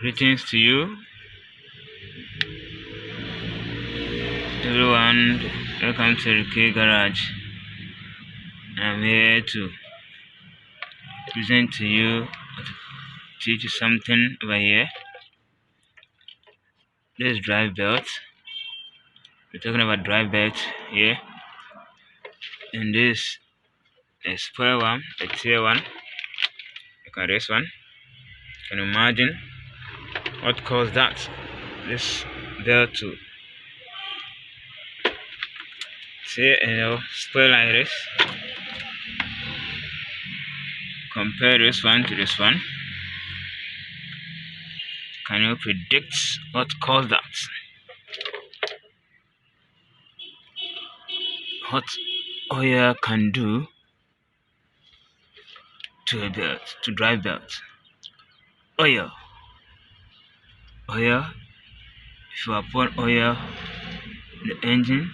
Greetings to you, everyone. Welcome to the K Garage. I'm here to present to you, to teach you something over here. This drive belt. We're talking about drive belt here, and this is square one, a tier one. Look at this one. Can you imagine what caused that? This belt to square like this. Compare this one to this one. Can you predict what caused that? What oil can do to a belt, to drive belt? Oil. If you upon oil the engine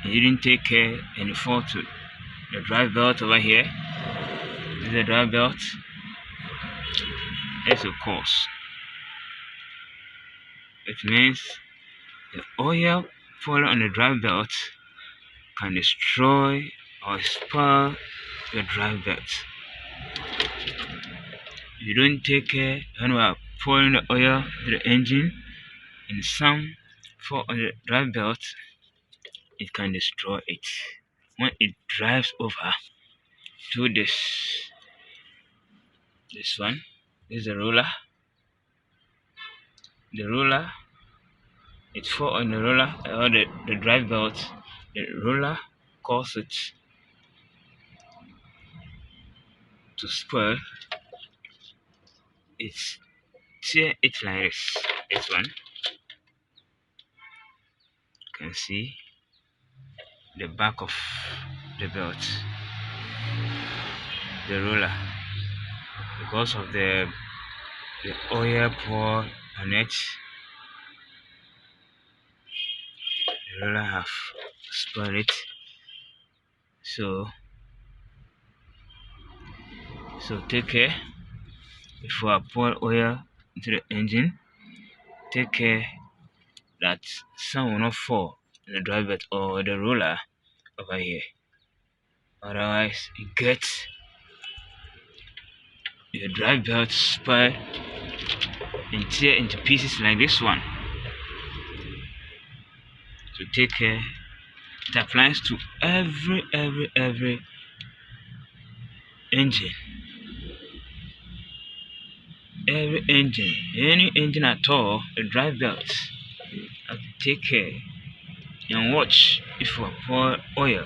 and you didn't take care and you fall to the drive belt over here, this is the drive belt. It's a cause. It means the oil falling on the drive belt can destroy or spoil your drive belt. You don't take care when you are pouring the oil to the engine and some fall on the drive belt, it can destroy it. When it drives over to this one, this is the roller. The roller, it fall on the roller or the drive belt. The roller causes it to spoil. It's tear it like this. This one, you can see the back of the belt, the roller, because of the oil pour on it. The roller have spoiled it. So take care. If you pour oil into the engine, take care that some will not fall in the drive belt or the roller over here. Otherwise, you get your drive belt spoil and tear into pieces like this one. So take care. It applies to every engine. Every engine, any engine at all, the drive belt. Have to take care and watch if you pour oil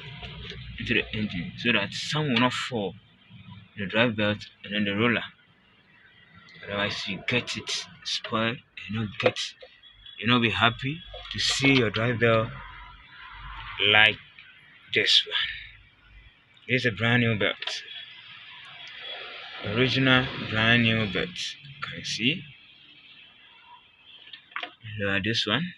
into the engine so that some will not fall the drive belt and then the roller. Otherwise, you get it spoiled and you not be happy to see your drive belt like this one. This is a brand new belt, original brand new belt. Can you see? Look at this one.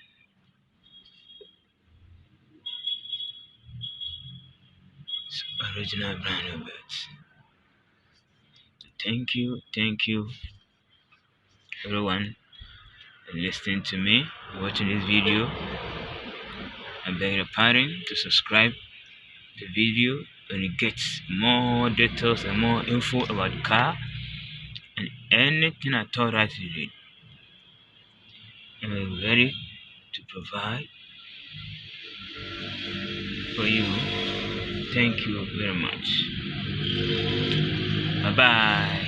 It's original brand new belt. Thank you everyone listening to me, watching this video. I beg your pardon to subscribe the video and you get more details and more info about the car and anything at all that you need. I'm ready to provide for you. Thank you very much. Bye bye.